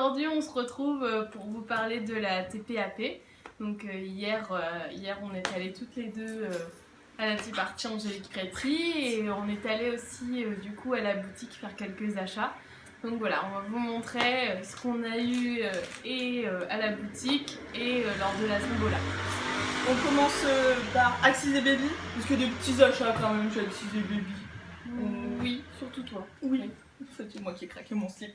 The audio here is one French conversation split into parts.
aujourd'hui on se retrouve pour vous parler de la TPAP. Donc hier on est allés toutes les deux à la Tea Party Angélique Prétry et on est allés aussi du coup à la boutique faire quelques achats. Donc voilà, on va vous montrer ce qu'on a eu à la boutique et lors de la tombola. On commence par Axis et Baby, parce qu'il y a des petits achats quand même chez Axis et Baby. Oui, surtout toi. Oui, c'est moi qui ai craqué mon slip.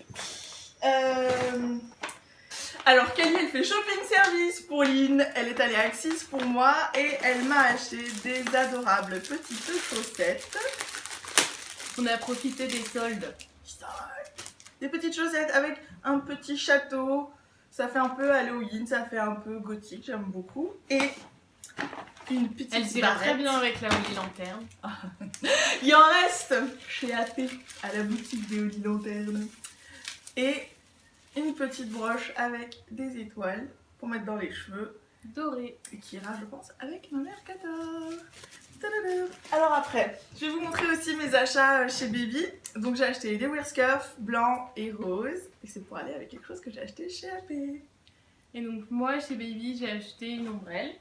Alors Kelly, elle fait shopping service pour Lynn, elle est allée à Axis pour moi et elle m'a acheté des adorables petites chaussettes. On a profité des soldes. Des petites chaussettes avec un petit château, ça fait un peu Halloween, ça fait un peu gothique, j'aime beaucoup. Et une petite Elle ira très bien avec la Holy Lanterne. Il en reste chez AP, à la boutique des Holy Lanterne. Et une petite broche avec des étoiles pour mettre dans les cheveux. Dorée. Et qui ira, je pense, avec ma mère Qatar. Alors après, je vais vous montrer aussi mes achats chez Baby. Donc j'ai acheté des Whiscuff blancs et roses. Et c'est pour aller avec quelque chose que j'ai acheté chez AP. Et donc moi chez Baby j'ai acheté une ombrelle.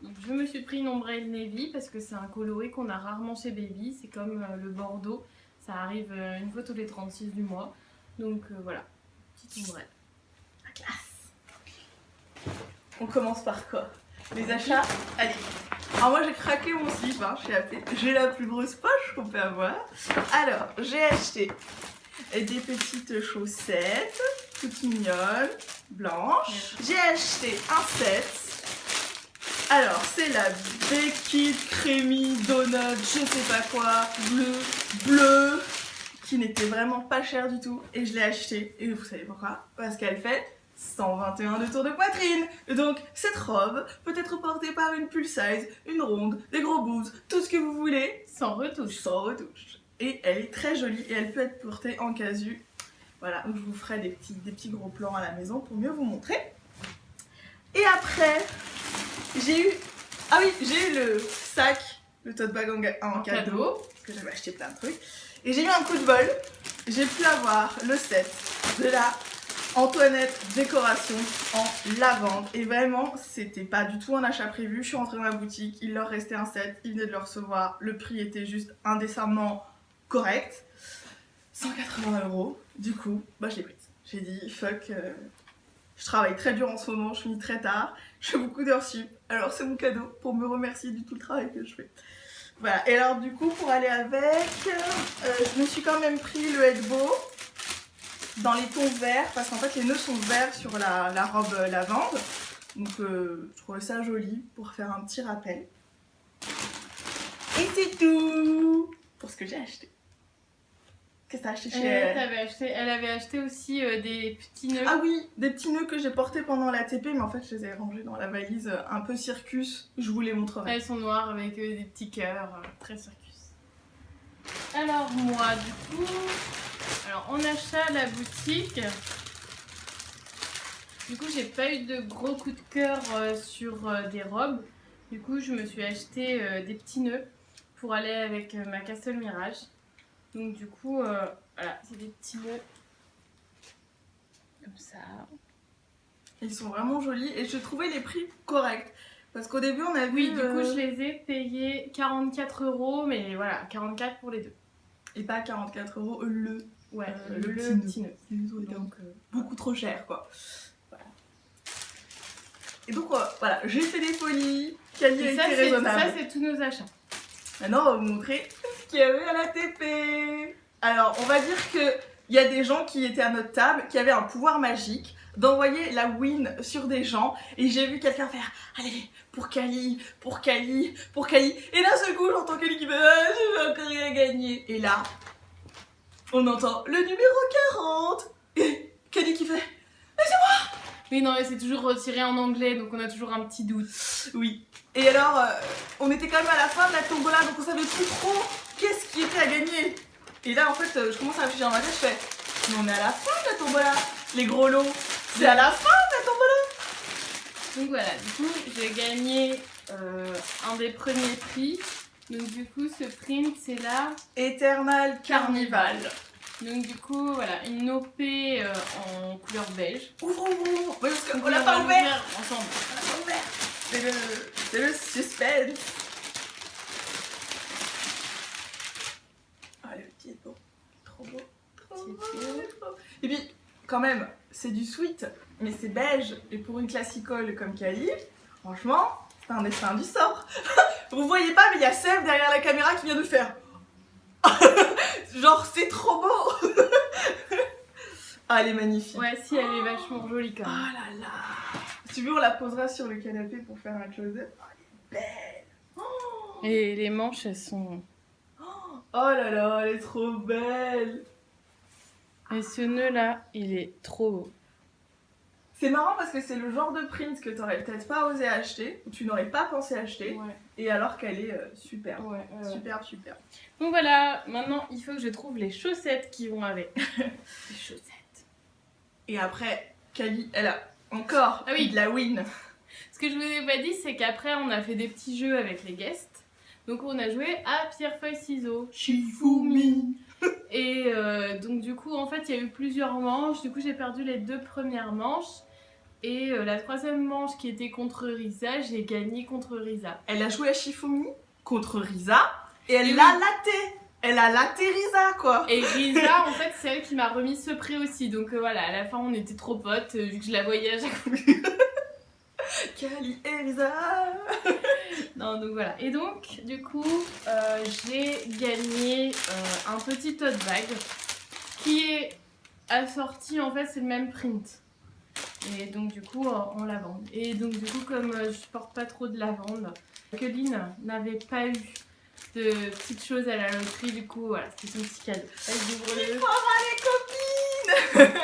Donc, je me suis pris une ombrelle navy parce que c'est un coloris qu'on a rarement chez Baby. C'est comme le bordeaux. Ça arrive une fois tous les 36 du mois. Donc voilà, petite ombrelle. La classe. On commence par quoi? Les achats? Allez. Alors moi j'ai craqué mon slip chez AP. J'ai la plus grosse poche qu'on peut avoir. Alors j'ai acheté des petites chaussettes toutes mignonnes, blanches. J'ai acheté un set. Alors c'est la Becky Creamy Donut, je sais pas quoi, bleu, qui n'était vraiment pas cher du tout. Et je l'ai acheté. Et vous savez pourquoi? Parce qu'elle fait 121 de tour de poitrine. Et donc cette robe peut être portée par une plus size, une ronde, des gros boobs, tout ce que vous voulez. Sans retouche. Sans retouche. Et elle est très jolie et elle peut être portée en casu. Voilà, donc je vous ferai des petits gros plans à la maison pour mieux vous montrer. Et après, j'ai eu... Ah oui, j'ai eu le sac, le tote bag en cadeau. Parce que j'avais acheté plein de trucs. Et j'ai eu un coup de bol. J'ai pu avoir le set de la Antoinette décoration en lavande. Et vraiment, c'était pas du tout un achat prévu. Je suis rentrée dans la boutique, il leur restait un set, ils venaient de le recevoir. Le prix était juste indécemment correct. 180 €. Du coup, je l'ai prise. J'ai dit, fuck, je travaille très dur en ce moment, je finis très tard. Je fais beaucoup d'heures sup. Alors c'est mon cadeau pour me remercier du tout le travail que je fais. Voilà, et alors du coup, pour aller avec, je me suis quand même pris le Headbow dans les tons verts, parce qu'en fait les nœuds sont verts sur la robe lavande. Donc je trouvais ça joli pour faire un petit rappel. Et c'est tout pour ce que j'ai acheté. Qu'est-ce que t'as acheté chez elle? Elle avait acheté aussi des petits nœuds. Ah oui, des petits nœuds que j'ai portés pendant la TP, mais en fait je les ai rangés dans la valise un peu circus. Je vous les montrerai. Elles sont noires avec des petits cœurs, très circus. Alors moi du coup, en achat à la boutique, du coup j'ai pas eu de gros coup de cœur sur des robes. Du coup je me suis acheté des petits nœuds pour aller avec ma Castle Mirage. Donc du coup, voilà, c'est des petits nœuds comme ça. Ils sont vraiment jolis et j'ai trouvé les prix corrects. Parce qu'au début on a vu... Oui, du coup je les ai payés 44 €, mais voilà, 44 pour les deux. Et pas 44 € le petit nœud. Donc beaucoup trop cher quoi. Voilà. Et donc voilà, j'ai fait des folies, Kelly a été raisonnable. Ça c'est tous nos achats. Maintenant on va vous montrer ce qu'il y avait à la TP. Alors on va dire que il y a des gens qui étaient à notre table qui avaient un pouvoir magique d'envoyer la win sur des gens et j'ai vu quelqu'un faire allez pour Kali, pour Kali, pour Kali et d'un seul coup j'entends Kali qui fait je veux encore rien gagner et là on entend le numéro 40 et Kali qui fait mais c'est moi. Oui non mais c'est toujours retiré en anglais donc on a toujours un petit doute. Oui et alors on était quand même à la fin de la tombola donc on savait plus trop qu'est-ce qui était à gagner et là en fait je commence à réfléchir dans ma tête, je fais mais on est à la fin de la tombola, les gros lots c'est à la fin de la tombola. Donc voilà, du coup j'ai gagné un des premiers prix. Donc du coup ce print c'est là Eternal Carnival. Donc du coup, voilà, une OP en couleur beige. Ouvre. Oui, parce Donc, qu'on l'a on pas va ouvert. l'ouvrir ensemble. On l'a pas ouvert. C'est le suspense. Ah, le petit est beau. Trop beau. Trop beau. Trop. Et puis, quand même, c'est du sweet, mais c'est beige. Et pour une classicole comme Kali, franchement, c'est un destin du sort. Vous voyez pas, mais il y a Seb derrière la caméra qui vient de faire. Genre, c'est trop beau. Ah, elle est magnifique. Ouais, si, elle est vachement jolie quand Oh même. là là. Si tu veux, on la posera sur le canapé pour faire un close-up. Oh, elle est belle. Oh, Et les manches, elles sont... oh là là, elle est trop belle. Et ce nœud-là, il est trop beau. C'est marrant parce que c'est le genre de print que t'aurais peut-être pas osé acheter, ou tu n'aurais pas pensé acheter, Ouais. et alors qu'elle est super. Ouais, Super. Donc voilà, maintenant, il faut que je trouve les chaussettes qui vont avec. Les chaussettes. Et après, Kali, elle a encore de la win. Ce que je vous ai pas dit, c'est qu'après, on a fait des petits jeux avec les guests. Donc on a joué à pierre, feuille, ciseaux. Shifumi. Et donc du coup, en fait, il y a eu plusieurs manches. Du coup, j'ai perdu les 2 premières manches. Et la 3e manche qui était contre Risa, j'ai gagné contre Risa. Elle a joué à Shifumi contre Risa, et elle l'a laté. Elle a laté Risa, quoi. Et Risa, en fait, c'est elle qui m'a remis ce prix aussi. Donc voilà, à la fin, on était trop potes, vu que je la voyais à chaque fois. Kali et Risa. Non, donc voilà. Et donc, du coup, j'ai gagné un petit tote bag qui est assorti, en fait, c'est le même print. Et donc, du coup, en lavande. Et donc, du coup, comme je porte pas trop de lavande, que Lynn n'avait pas eu de petites choses à la loterie, du coup, voilà, c'était son petit cadeau. Allez, ouvre-le. Il faut avoir les copines.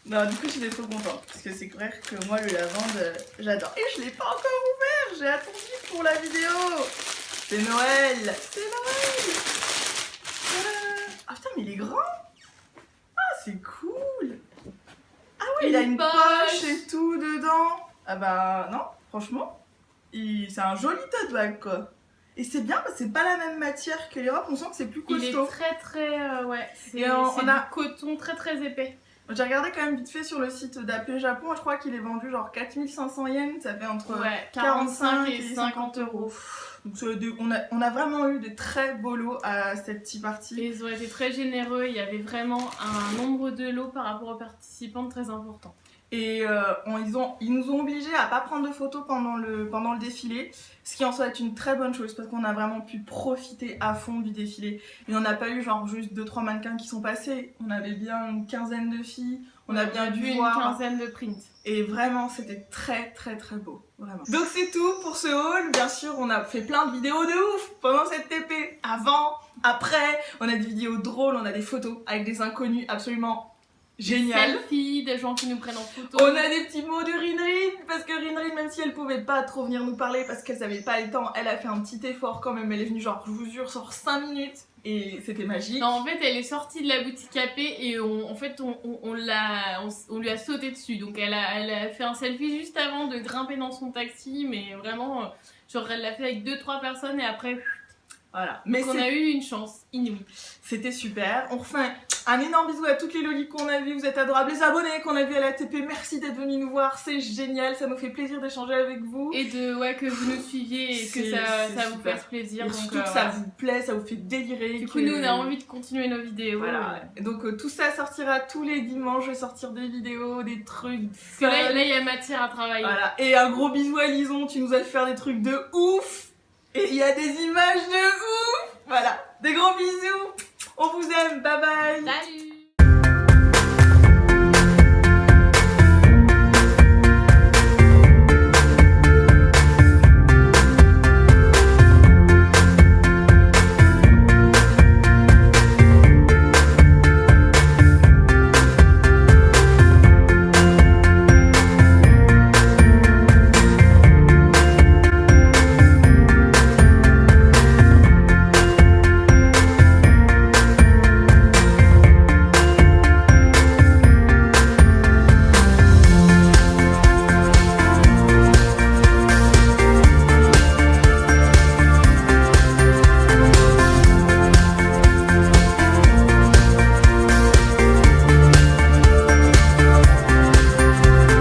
Non, du coup, j'étais trop contente. Parce que c'est clair que moi, le lavande, j'adore. Et je l'ai pas encore ouvert. J'ai attendu pour la vidéo. C'est Noël. C'est Noël. Ah putain, mais il est grand. Ah, c'est cool. Ah oui, il a une poche et tout dedans. Ah bah non, franchement, c'est un joli tote bag, quoi. Et c'est bien parce que c'est pas la même matière que les robes. On sent que c'est plus costaud. Il est très ouais. C'est Et on a du coton très épais. J'ai regardé quand même vite fait sur le site d'AP Japon, je crois qu'il est vendu genre 4500 yens, ça fait entre 45 et 50 euros. Donc on a vraiment eu de très beaux lots à cette tea party. Et ils ont été très généreux, il y avait vraiment un nombre de lots par rapport aux participants très important. Et ils nous ont obligés à pas prendre de photos pendant le défilé, ce qui en soit est une très bonne chose parce qu'on a vraiment pu profiter à fond du défilé. Et on n'a pas eu genre juste 2-3 mannequins qui sont passés, on avait bien une quinzaine de filles, on a bien dû voir une quinzaine de prints. Et vraiment c'était très beau, vraiment. Donc c'est tout pour ce haul, bien sûr on a fait plein de vidéos de ouf pendant cette TP, avant, après, on a des vidéos drôles, on a des photos avec des inconnus absolument génial. Selfies, des gens qui nous prennent en photo. On a des petits mots de Rinrin, parce que Rinrin, même si elle pouvait pas trop venir nous parler parce qu'elle savait pas le temps, elle a fait un petit effort quand même. Elle est venue genre, je vous jure, sur 5 minutes et c'était magique. Non, en fait, elle est sortie de la boutique AP et on lui a sauté dessus. Donc elle a fait un selfie juste avant de grimper dans son taxi, mais vraiment, genre elle l'a fait avec 2-3 personnes et après... Voilà. Mais on a eu une chance inouïe. C'était super. On refait un énorme bisou à toutes les lolis qu'on a vues. Vous êtes adorables. Les abonnés qu'on a vus à la TP, merci d'être venus nous voir. C'est génial. Ça nous fait plaisir d'échanger avec vous. Et que vous nous suiviez et que ça vous fasse plaisir. Et donc, surtout que ça vous plaît, ça vous fait délirer. Du coup, nous, on a envie de continuer nos vidéos. Voilà. Et donc, tout ça sortira tous les dimanches. Je vais sortir des vidéos, des trucs. Là, il y a matière à travailler. Voilà. Et un gros bisou à Lison. Tu nous as fait faire des trucs de ouf. Et il y a des images de ouf. Voilà, des gros bisous. On vous aime, bye bye. Salut.